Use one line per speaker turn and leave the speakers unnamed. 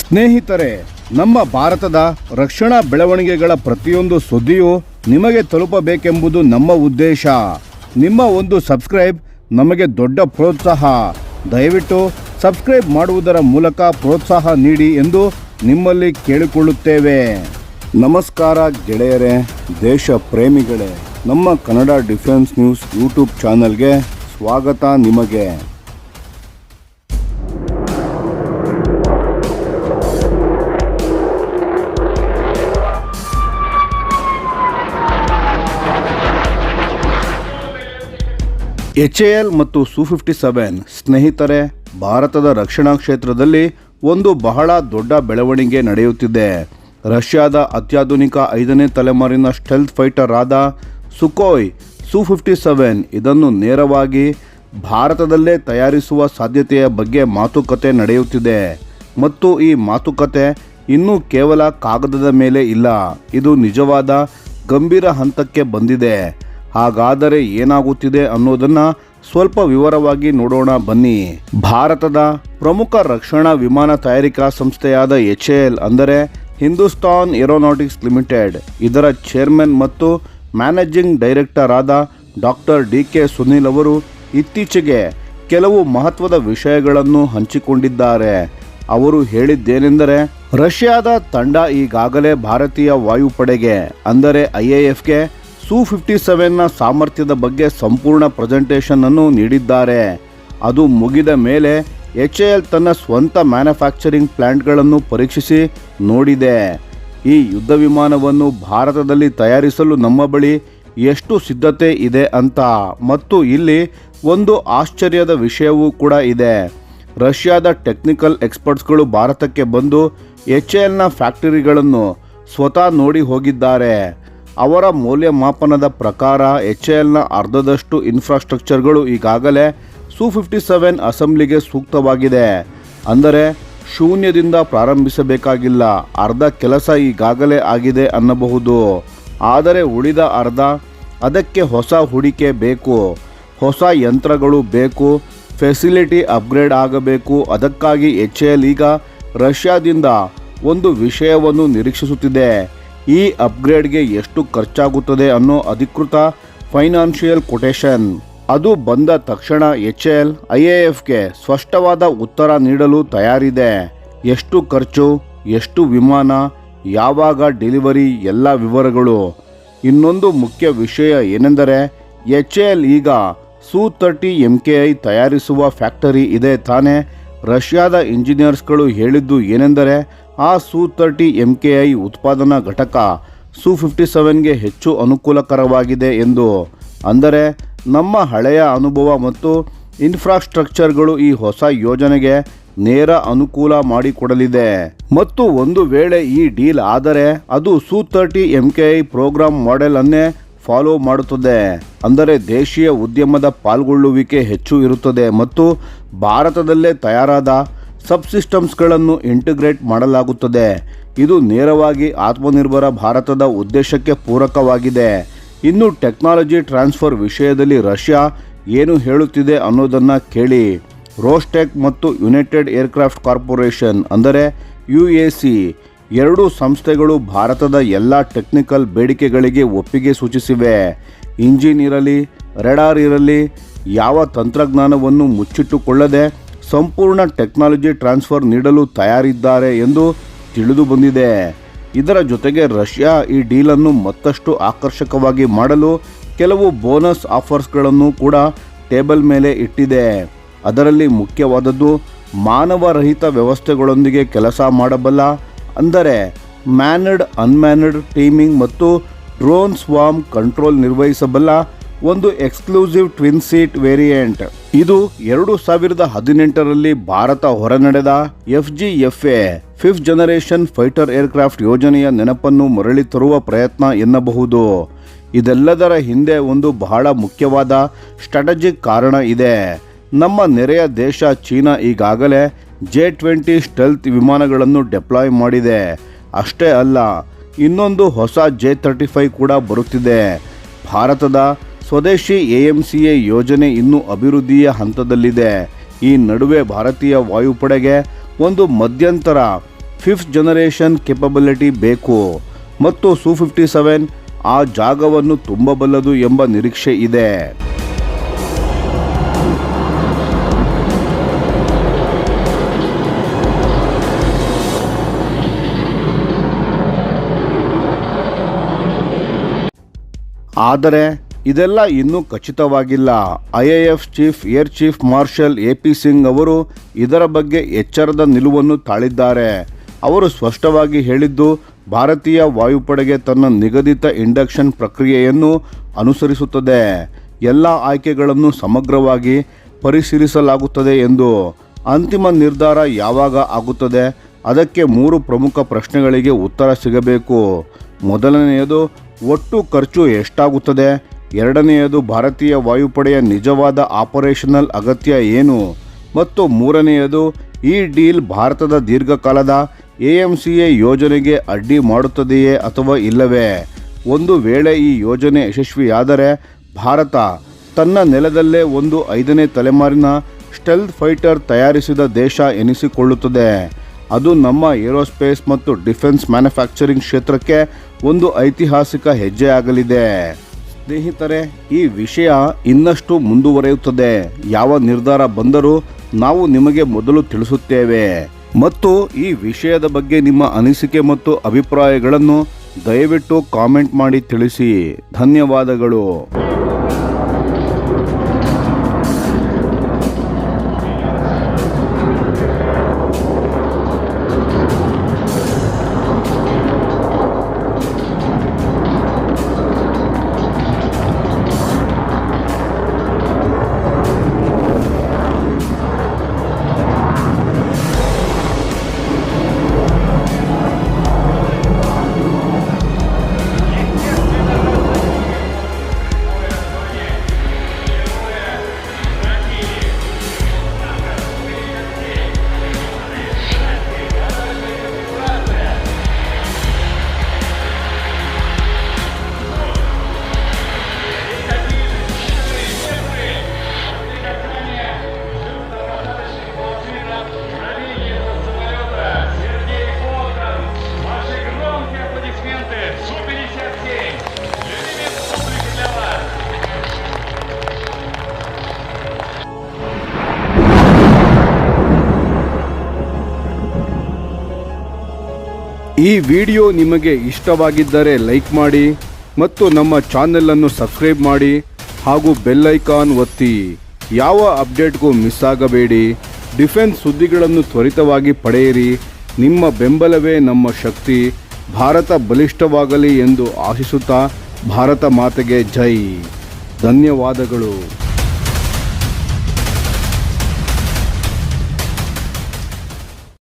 ಸ್ನೇಹಿತರೆ, ನಮ್ಮ ಭಾರತದ ರಕ್ಷಣಾ ಬೆಳವಣಿಗೆಗಳ ಪ್ರತಿಯೊಂದು ಸುದ್ದಿಯೂ ನಿಮಗೆ ತಲುಪಬೇಕೆಂಬುದು ನಮ್ಮ ಉದ್ದೇಶ. ನಿಮ್ಮ ಒಂದು ಸಬ್ಸ್ಕ್ರೈಬ್ ನಮಗೆ ದೊಡ್ಡ ಪ್ರೋತ್ಸಾಹ. ದಯವಿಟ್ಟು ಸಬ್ಸ್ಕ್ರೈಬ್ ಮಾಡುವುದರ ಮೂಲಕ ಪ್ರೋತ್ಸಾಹ ನೀಡಿ ಎಂದು ನಿಮ್ಮಲ್ಲಿ ಕೇಳಿಕೊಳ್ಳುತ್ತೇವೆ. ನಮಸ್ಕಾರ ಗೆಳೆಯರೇ, ದೇಶ ಪ್ರೇಮಿಗಳೇ, ನಮ್ಮ ಕನ್ನಡ ಡಿಫೆನ್ಸ್ ನ್ಯೂಸ್ ಯೂಟ್ಯೂಬ್ ಚಾನಲ್ಗೆ ಸ್ವಾಗತ ನಿಮಗೆ. HAL ಮತ್ತು Su-57 ಸ್ನೇಹಿತರೆ, ಭಾರತದ ರಕ್ಷಣಾ ಕ್ಷೇತ್ರದಲ್ಲಿ ಒಂದು ಬಹಳ ದೊಡ್ಡ ಬೆಳವಣಿಗೆ ನಡೆಯುತ್ತಿದೆ. ರಷ್ಯಾದ ಅತ್ಯಾಧುನಿಕ 5ನೇ ತಲೆಮಾರಿನ ಸ್ಟೆಲ್ತ್ ಫೈಟರ್ ಆದ ಸುಖೋಯ್ Su-57 ಇದನ್ನು ನೇರವಾಗಿ ಭಾರತದಲ್ಲೇ ತಯಾರಿಸುವ ಸಾಧ್ಯತೆಯ ಬಗ್ಗೆ ಮಾತುಕತೆ ನಡೆಯುತ್ತಿದೆ. ಮತ್ತು ಈ ಮಾತುಕತೆ ಇನ್ನೂ ಕೇವಲ ಕಾಗದದ ಮೇಲೆ ಇಲ್ಲ, ಇದು ನಿಜವಾದ ಗಂಭೀರ ಹಂತಕ್ಕೆ ಬಂದಿದೆ. ಹಾಗಾದರೆ ಏನಾಗುತ್ತಿದೆ ಅನ್ನೋದನ್ನ ಸ್ವಲ್ಪ ವಿವರವಾಗಿ ನೋಡೋಣ ಬನ್ನಿ. ಭಾರತದ ಪ್ರಮುಖ ರಕ್ಷಣಾ ವಿಮಾನ ತಯಾರಿಕಾ ಸಂಸ್ಥೆಯಾದ HAL ಅಂದರೆ ಹಿಂದೂಸ್ತಾನ್ ಏರೋನಾಟಿಕ್ಸ್ ಲಿಮಿಟೆಡ್, ಇದರ ಚೇರ್ಮನ್ ಮತ್ತು ಮ್ಯಾನೇಜಿಂಗ್ ಡೈರೆಕ್ಟರ್ ಆದ ಡಾಕ್ಟರ್ DK ಸುನಿಲ್ ಅವರು ಇತ್ತೀಚೆಗೆ ಕೆಲವು ಮಹತ್ವದ ವಿಷಯಗಳನ್ನು ಹಂಚಿಕೊಂಡಿದ್ದಾರೆ. ಅವರು ಹೇಳಿದ್ದೇನೆಂದರೆ, ರಷ್ಯಾದ ತಂಡ ಈಗಾಗಲೇ ಭಾರತೀಯ ವಾಯುಪಡೆಗೆ ಅಂದರೆ IAFಗೆ Su-57ನ ಸಾಮರ್ಥ್ಯದ ಬಗ್ಗೆ ಸಂಪೂರ್ಣ ಪ್ರೆಸೆಂಟೇಷನ್ ಅನ್ನು ನೀಡಿದ್ದಾರೆ. ಅದು ಮುಗಿದ ಮೇಲೆ HAL ತನ್ನ ಸ್ವಂತ ಮ್ಯಾನುಫ್ಯಾಕ್ಚರಿಂಗ್ ಪ್ಲಾಂಟ್ಗಳನ್ನು ಪರೀಕ್ಷಿಸಿ ನೋಡಿದೆ. ಈ ಯುದ್ಧ ವಿಮಾನವನ್ನು ಭಾರತದಲ್ಲಿ ತಯಾರಿಸಲು ನಮ್ಮ ಬಳಿ ಎಷ್ಟು ಸಿದ್ಧತೆ ಇದೆ ಅಂತ. ಮತ್ತು ಇಲ್ಲಿ ಒಂದು ಆಶ್ಚರ್ಯದ ವಿಷಯವೂ ಕೂಡ ಇದೆ. ರಷ್ಯಾದ ಟೆಕ್ನಿಕಲ್ ಎಕ್ಸ್ಪರ್ಟ್ಸ್ಗಳು ಭಾರತಕ್ಕೆ ಬಂದು HALನ ಫ್ಯಾಕ್ಟರಿಗಳನ್ನು ಸ್ವತಃ ನೋಡಿ ಹೋಗಿದ್ದಾರೆ. ಅವರ ಮೌಲ್ಯಮಾಪನದ ಪ್ರಕಾರ HALನ ಅರ್ಧದಷ್ಟು ಇನ್ಫ್ರಾಸ್ಟ್ರಕ್ಚರ್ಗಳು ಈಗಾಗಲೇ Su-57 ಅಸೆಂಬ್ಲಿಗೆ ಸೂಕ್ತವಾಗಿದೆ. ಅಂದರೆ ಶೂನ್ಯದಿಂದ ಪ್ರಾರಂಭಿಸಬೇಕಾಗಿಲ್ಲ, ಅರ್ಧ ಕೆಲಸ ಈಗಾಗಲೇ ಆಗಿದೆ ಅನ್ನಬಹುದು. ಆದರೆ ಉಳಿದ ಅರ್ಧ, ಅದಕ್ಕೆ ಹೊಸ ಹೂಡಿಕೆ ಬೇಕು, ಹೊಸ ಯಂತ್ರಗಳು ಬೇಕು, ಫೆಸಿಲಿಟಿ ಅಪ್ಗ್ರೇಡ್ ಆಗಬೇಕು. ಅದಕ್ಕಾಗಿ HAL ಈಗ ರಷ್ಯಾದಿಂದ ಒಂದು ವಿಷಯವನ್ನು ನಿರೀಕ್ಷಿಸುತ್ತಿದೆ. ಈ ಅಪ್ಗ್ರೇಡ್ಗೆ ಎಷ್ಟು ಖರ್ಚಾಗುತ್ತದೆ ಅನ್ನೋ ಅಧಿಕೃತ ಫೈನಾನ್ಷಿಯಲ್ ಕೊಟೇಶನ್. ಅದು ಬಂದ ತಕ್ಷಣ HAL IAFಗೆ ಸ್ಪಷ್ಟವಾದ ಉತ್ತರ ನೀಡಲು ತಯಾರಿದೆ. ಎಷ್ಟು ಖರ್ಚು, ಎಷ್ಟು ವಿಮಾನ, ಯಾವಾಗ ಡೆಲಿವರಿ, ಎಲ್ಲ ವಿವರಗಳು. ಇನ್ನೊಂದು ಮುಖ್ಯ ವಿಷಯ ಏನೆಂದರೆ, HAL ಈಗ Su-30 MKI ತಯಾರಿಸುವ ಫ್ಯಾಕ್ಟರಿ ಇದೆ ತಾನೇ. ರಷ್ಯಾದ ಇಂಜಿನಿಯರ್ಸ್ಗಳು ಹೇಳಿದ್ದು ಏನೆಂದರೆ, ಆ Su-30 MKI ಉತ್ಪಾದನಾ ಘಟಕ Su-57ಗೆ ಹೆಚ್ಚು ಅನುಕೂಲಕರವಾಗಿದೆ ಎಂದು. ಅಂದರೆ ನಮ್ಮ ಹಳೆಯ ಅನುಭವ ಮತ್ತು ಇನ್ಫ್ರಾಸ್ಟ್ರಕ್ಚರ್ಗಳು ಈ ಹೊಸ ಯೋಜನೆಗೆ ನೇರ ಅನುಕೂಲ ಮಾಡಿಕೊಡಲಿದೆ. ಮತ್ತು ಒಂದು ವೇಳೆ ಈ ಡೀಲ್ ಆದರೆ ಅದು Su-30 MKI ಪ್ರೋಗ್ರಾಮ್ ಮಾಡೆಲ್ ಅನ್ನೇ ಫಾಲೋ ಮಾಡುತ್ತದೆ. ಅಂದರೆ ದೇಶೀಯ ಉದ್ಯಮದ ಪಾಲ್ಗೊಳ್ಳುವಿಕೆ ಹೆಚ್ಚು ಇರುತ್ತದೆ ಮತ್ತು ಭಾರತದಲ್ಲೇ ತಯಾರಾದ ಸಬ್ಸಿಸ್ಟಮ್ಸ್ಗಳನ್ನು ಇಂಟಿಗ್ರೇಟ್ ಮಾಡಲಾಗುತ್ತದೆ. ಇದು ನೇರವಾಗಿ ಆತ್ಮನಿರ್ಭರ ಭಾರತದ ಉದ್ದೇಶಕ್ಕೆ ಪೂರಕವಾಗಿದೆ. ಇನ್ನು ಟೆಕ್ನಾಲಜಿ ಟ್ರಾನ್ಸ್ಫರ್ ವಿಷಯದಲ್ಲಿ ರಷ್ಯಾ ಏನು ಹೇಳುತ್ತಿದೆ ಅನ್ನೋದನ್ನು ಕೇಳಿ. ರೋಸ್ಟೆಕ್ ಮತ್ತು ಯುನೈಟೆಡ್ ಏರ್ಕ್ರಾಫ್ಟ್ ಕಾರ್ಪೊರೇಷನ್ ಅಂದರೆ UAC ಎರಡೂ ಸಂಸ್ಥೆಗಳು ಭಾರತದ ಎಲ್ಲ ಟೆಕ್ನಿಕಲ್ ಬೇಡಿಕೆಗಳಿಗೆ ಒಪ್ಪಿಗೆ ಸೂಚಿಸಿವೆ. ಇಂಜಿನ್ ಇರಲಿ, ರೆಡಾರ್ ಇರಲಿ, ಯಾವ ತಂತ್ರಜ್ಞಾನವನ್ನು ಮುಚ್ಚಿಟ್ಟುಕೊಳ್ಳದೆ ಸಂಪೂರ್ಣ ಟೆಕ್ನಾಲಜಿ ಟ್ರಾನ್ಸ್ಫರ್ ನೀಡಲು ತಯಾರಿದ್ದಾರೆ ಎಂದು ತಿಳಿದು ಬಂದಿದೆ. ಇದರ ಜೊತೆಗೆ ರಷ್ಯಾ ಈ ಡೀಲನ್ನು ಮತ್ತಷ್ಟು ಆಕರ್ಷಕವಾಗಿ ಮಾಡಲು ಕೆಲವು ಬೋನಸ್ ಆಫರ್ಸ್ಗಳನ್ನು ಕೂಡ ಟೇಬಲ್ ಮೇಲೆ ಇಟ್ಟಿದೆ. ಅದರಲ್ಲಿ ಮುಖ್ಯವಾದದ್ದು ಮಾನವರಹಿತ ವ್ಯವಸ್ಥೆಗಳೊಂದಿಗೆ ಕೆಲಸ ಮಾಡಬಲ್ಲ, ಅಂದರೆ ಮ್ಯಾನ್ಡ್ ಅನ್ಮ್ಯಾನ್ಡ್ ಟೀಮಿಂಗ್ ಮತ್ತು ಡ್ರೋನ್ ಸ್ವಾಮ್ ಕಂಟ್ರೋಲ್ ನಿರ್ವಹಿಸಬಲ್ಲ ಒಂದು ಎಕ್ಸ್ಕ್ಲೂಸಿವ್ ಟ್ವಿನ್ ಸೀಟ್ ವೇರಿಯಂಟ್. ಇದು 2018ರಲ್ಲಿ ಭಾರತ ಹೊರನಡೆದ FGFA 5th generation fighter aircraft ಯೋಜನೆಯ ನೆನಪನ್ನು ಮರಳಿ ತರುವ ಪ್ರಯತ್ನ ಎನ್ನಬಹುದು. ಇದೆಲ್ಲದರ ಹಿಂದೆ ಒಂದು ಬಹಳ ಮುಖ್ಯವಾದ ಸ್ಟ್ರಾಟಜಿಕ್ ಕಾರಣ ಇದೆ. ನಮ್ಮ ನೆರೆಯ ದೇಶ ಚೀನಾ ಈಗಾಗಲೇ J-20 ಸ್ಟೆಲ್ತ್ ವಿಮಾನಗಳನ್ನು ಡೆಪ್ಲಾಯ್ ಮಾಡಿದೆ. ಅಷ್ಟೇ ಅಲ್ಲ, ಇನ್ನೊಂದು ಹೊಸ J-35 ಕೂಡ ಬರುತ್ತಿದೆ. ಭಾರತದ ಸ್ವದೇಶಿ AMCA ಯೋಜನೆ ಇನ್ನೂ ಅಭಿವೃದ್ಧಿಯ ಹಂತದಲ್ಲಿದೆ. ಈ ನಡುವೆ ಭಾರತೀಯ ವಾಯುಪಡೆಗೆ ಒಂದು ಮಧ್ಯಂತರ 5th ಜನರೇಷನ್ ಕೆಪಬಿಲಿಟಿ ಬೇಕು ಮತ್ತು Su-57 ಆ ಜಾಗವನ್ನು ತುಂಬಬಲ್ಲದು ಎಂಬ ನಿರೀಕ್ಷೆ ಇದೆ. ಆದರೆ ಇದೆಲ್ಲ ಇನ್ನೂ ಖಚಿತವಾಗಿಲ್ಲ. IAF chief air chief marshal AP Singh ಅವರು ಇದರ ಬಗ್ಗೆ ಎಚ್ಚರದ ನಿಲುವನ್ನು ತಾಳಿದ್ದಾರೆ. ಅವರು ಸ್ಪಷ್ಟವಾಗಿ ಹೇಳಿದ್ದು, ಭಾರತೀಯ ವಾಯುಪಡೆಗೆ ತನ್ನ ನಿಗದಿತ ಇಂಡಕ್ಷನ್ ಪ್ರಕ್ರಿಯೆಯನ್ನು ಅನುಸರಿಸುತ್ತದೆ. ಎಲ್ಲ ಆಯ್ಕೆಗಳನ್ನು ಸಮಗ್ರವಾಗಿ ಪರಿಶೀಲಿಸಲಾಗುತ್ತದೆ ಎಂದು. ಅಂತಿಮ ನಿರ್ಧಾರ ಯಾವಾಗ ಆಗುತ್ತದೆ? ಅದಕ್ಕೆ 3 ಪ್ರಮುಖ ಪ್ರಶ್ನೆಗಳಿಗೆ ಉತ್ತರ ಸಿಗಬೇಕು. ಮೊದಲನೆಯದು, ಒಟ್ಟು ಖರ್ಚು ಎಷ್ಟಾಗುತ್ತದೆ? ಎರಡನೆಯದು, ಭಾರತೀಯ ವಾಯುಪಡೆಯ ನಿಜವಾದ ಆಪರೇಷನಲ್ ಅಗತ್ಯ ಏನು? ಮತ್ತು ಮೂರನೆಯದು, ಈ ಡೀಲ್ ಭಾರತದ ದೀರ್ಘಕಾಲದ AMCA ಯೋಜನೆಗೆ ಅಡ್ಡಿ ಮಾಡುತ್ತದೆಯೇ ಅಥವಾ ಇಲ್ಲವೇ? ಒಂದು ವೇಳೆ ಈ ಯೋಜನೆ ಯಶಸ್ವಿಯಾದರೆ ಭಾರತ ತನ್ನ ನೆಲದಲ್ಲೇ ಒಂದು 5ನೇ ತಲೆಮಾರಿನ ಸ್ಟೆಲ್ತ್ ಫೈಟರ್ ತಯಾರಿಸಿದ ದೇಶ ಎನಿಸಿಕೊಳ್ಳುತ್ತದೆ. ಅದು ನಮ್ಮ ಏರೋಸ್ಪೇಸ್ ಮತ್ತು ಡಿಫೆನ್ಸ್ ಮ್ಯಾನುಫ್ಯಾಕ್ಚರಿಂಗ್ ಕ್ಷೇತ್ರಕ್ಕೆ ಒಂದು ಐತಿಹಾಸಿಕ ಹೆಜ್ಜೆ ಆಗಲಿದೆ. ಸ್ನೇಹಿತರೆ, ಈ ವಿಷಯ ಇನ್ನಷ್ಟು ಮುಂದುವರಿಯುತ್ತದೆ. ಯಾವ ನಿರ್ಧಾರ ಬಂದರೂ ನಾವು ನಿಮಗೆ ಮೊದಲು ತಿಳಿಸುತ್ತೇವೆ. ಮತ್ತು ಈ ವಿಷಯದ ಬಗ್ಗೆ ನಿಮ್ಮ ಅನಿಸಿಕೆ ಮತ್ತು ಅಭಿಪ್ರಾಯಗಳನ್ನು ದಯವಿಟ್ಟು ಕಾಮೆಂಟ್ ಮಾಡಿ ತಿಳಿಸಿ. ಧನ್ಯವಾದಗಳು. ಈ ವಿಡಿಯೋ ನಿಮಗೆ ಇಷ್ಟವಾಗಿದ್ದರೆ ಲೈಕ್ ಮಾಡಿ ಮತ್ತು ನಮ್ಮ ಚಾನೆಲನ್ನು ಸಬ್ಸ್ಕ್ರೈಬ್ ಮಾಡಿ ಹಾಗೂ ಬೆಲ್ ಐಕಾನ್ ಒತ್ತಿ. ಯಾವ ಅಪ್ಡೇಟ್ಗೂ ಮಿಸ್ ಆಗಬೇಡಿ. ಡಿಫೆನ್ಸ್ ಸುದ್ದಿಗಳನ್ನು ತ್ವರಿತವಾಗಿ ಪಡೆಯಿರಿ. ನಿಮ್ಮ ಬೆಂಬಲವೇ ನಮ್ಮ ಶಕ್ತಿ. ಭಾರತ ಬಲಿಷ್ಠವಾಗಲಿ ಎಂದು ಆಶಿಸುತ್ತಾ ಭಾರತ ಮಾತೆಗೆ ಜೈ. ಧನ್ಯವಾದಗಳು.